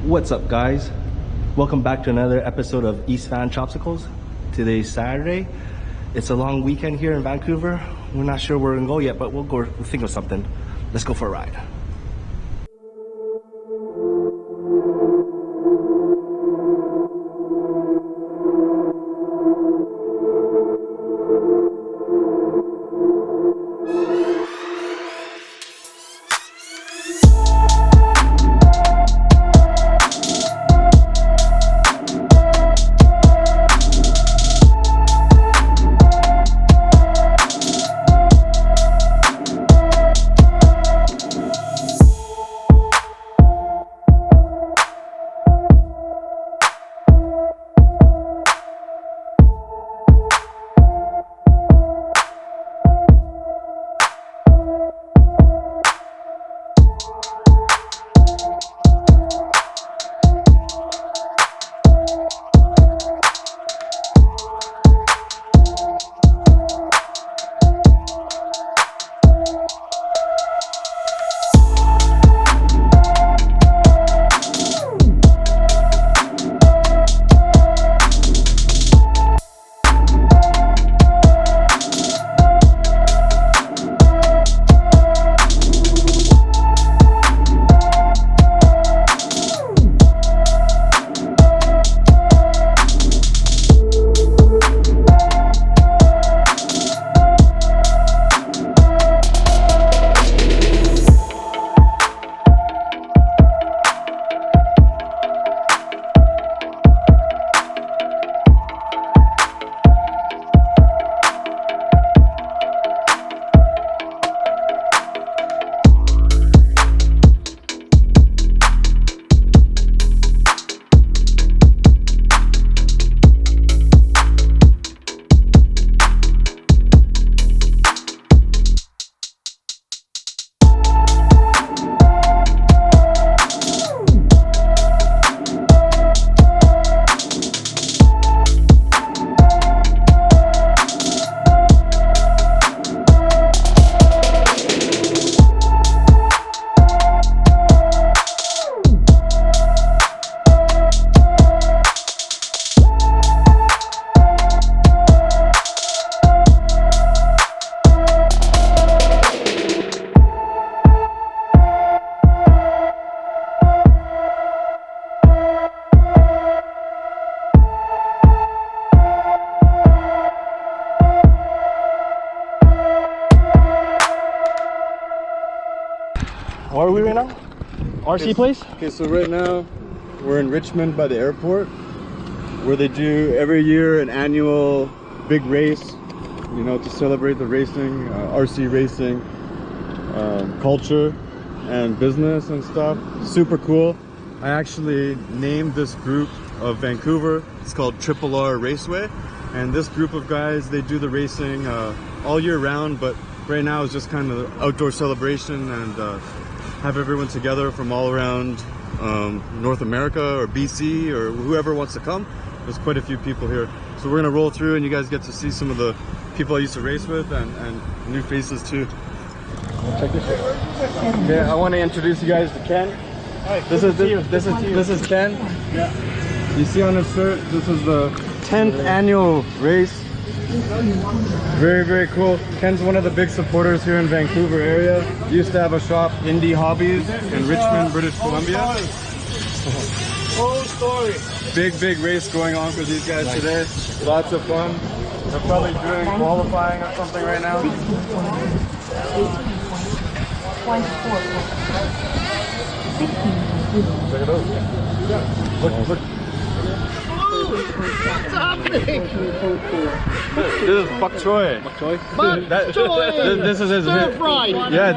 What's up, guys? Welcome back to another episode of East Van Chopsicles. Today's Saturday. It's a long weekend here in Vancouver. We're not sure where we're gonna go yet, but we'll think of something. Let's go for a ride. Where are we right now? RC place? Okay, so right now we're in Richmond by the airport, where they do every year an annual big race, you know, to celebrate the racing, RC racing, culture and business and stuff. Super cool. I actually named this group of Vancouver. It's called Triple R Raceway, and this group of guys, they do the racing all year round, but right now is just kind of outdoor celebration and have everyone together from all around North America or BC or whoever wants to come. There's quite a few people here. So we're gonna roll through and you guys get to see some of the people I used to race with and new faces too. Check this out. Okay, I want to introduce you guys to Ken. Hi, This is Ken. Yeah. You see on his shirt, this is the 10th annual race. Very, very cool. Ken's one of the big supporters here in Vancouver area. Used to have a shop, Indie Hobbies, in Richmond, British Columbia. Whole story. Big race going on for these guys today. Lots of fun. They're probably doing qualifying or something right now. Check it out. Look. What's happening? This is Bok Choy. This is his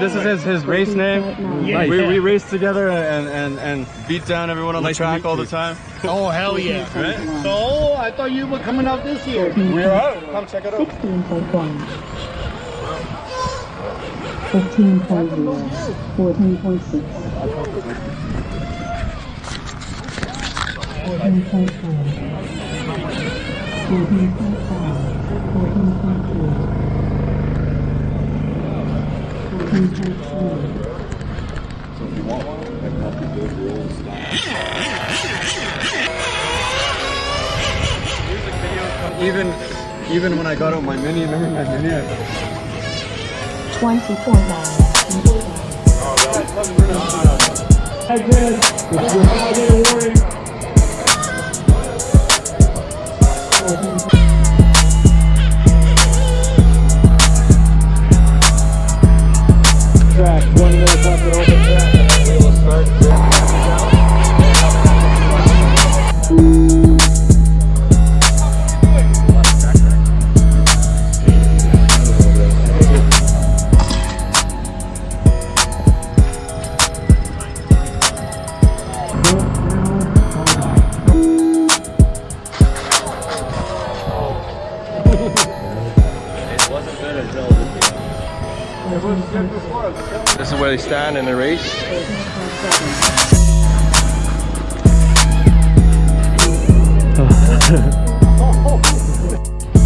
this is his race name. Yeah. We race together and beat down everyone on the track all the time. Oh, hell yeah. Right? Oh, I thought you were coming out this year. We're out. Come check it out. 16.1, 15.0, 14.6, 14.4, 14.5, 14.3, 14.3, So if you want one, I can help you build your own style. Music videos. Even when I got out my Mini, remember my Mini? 24 miles. Track, 1 minute after open track. We will start This is where they stand in the race.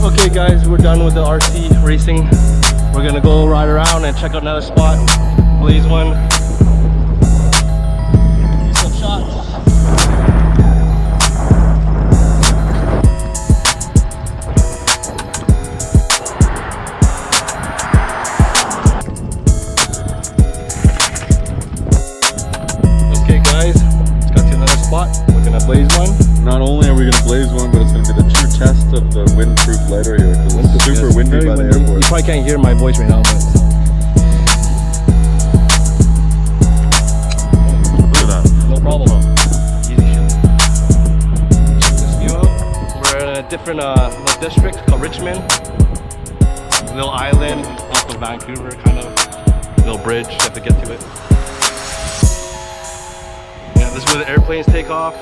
Okay guys, we're done with the RC racing. We're gonna go ride around and check out another spot. Blaze one. Do some shots. We're gonna blaze one. Not only are we gonna blaze one, but it's gonna be the true test of the windproof lighter here because it's super windy by the airport. You probably can't hear my voice right now, but look at that. No problem. Easy shit. Check this view out. We're in a different little district called Richmond. A little island off of Vancouver, kind of. Little bridge, you have to get to it. Yeah, this is where the airplanes take off,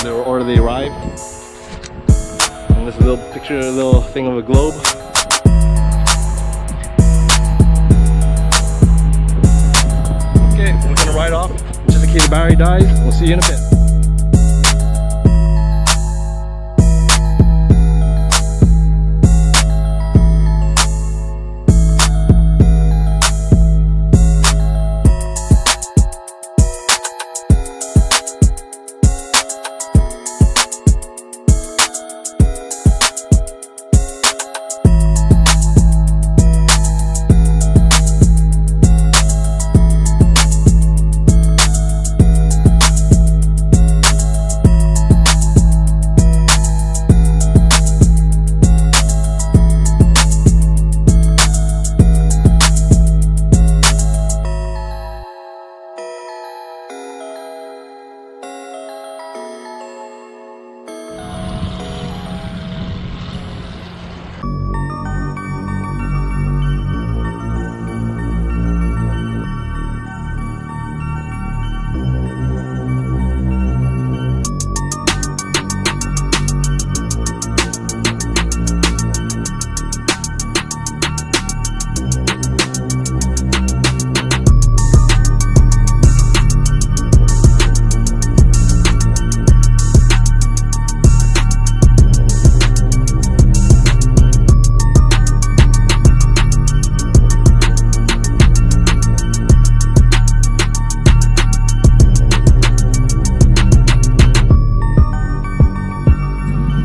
or they arrive. And this little picture, a little thing of a globe. Okay, we're gonna ride off just in case the battery dies. We'll see you in a bit.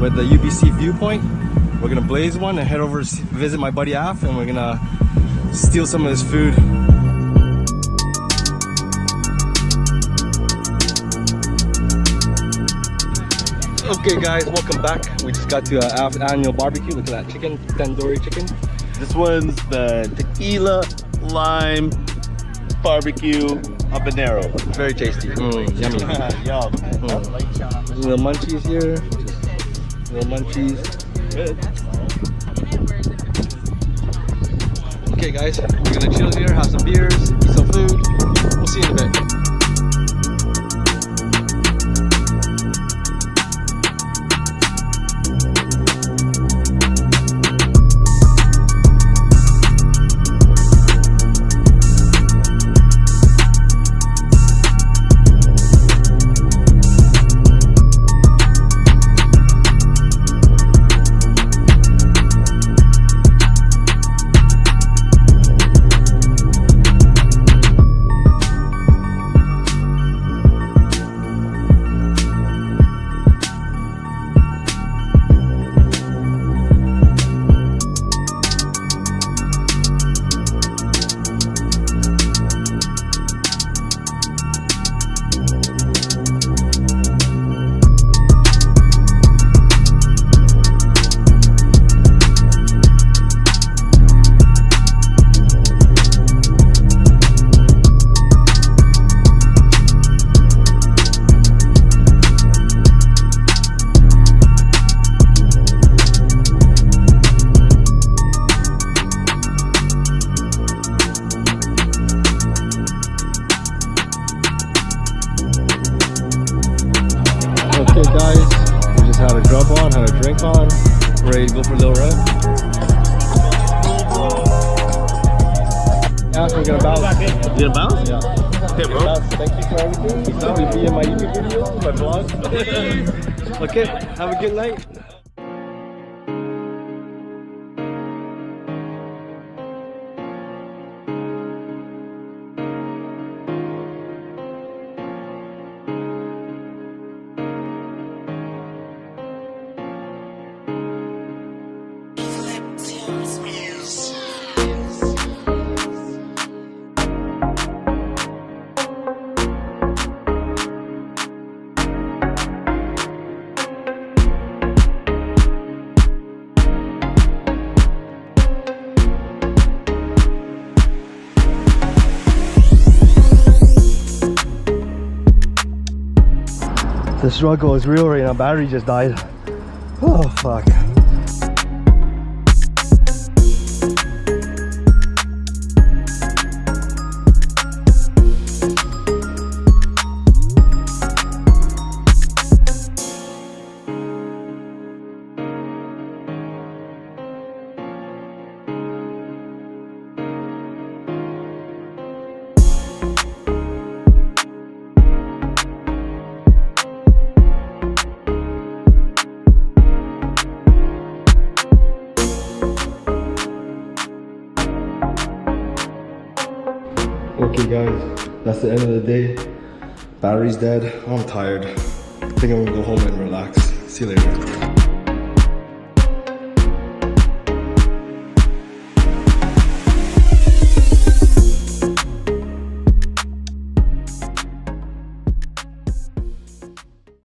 With the UBC viewpoint, we're gonna blaze one and head over to visit my buddy Af, and we're gonna steal some of his food. Okay guys, welcome back. We just got to Af's annual barbecue. Look at that chicken, tandoori chicken. This one's the tequila lime barbecue habanero. Very tasty. Yummy. Yum. Little munchies here. Little munchies. Good. Okay guys, we're gonna chill here, have some beers, eat some food. We'll see you in a bit. ready to go for a little run? Yeah, we're gonna bounce. You gonna bounce? Yeah. Okay, bro. Thank you for everything. Now we be in my YouTube videos, my vlogs. Okay, have a good night. The struggle is real right now. Battery just died. Oh fuck. Okay guys, that's the end of the day. Battery's dead. I'm tired. I think I'm gonna go home and relax. See you later.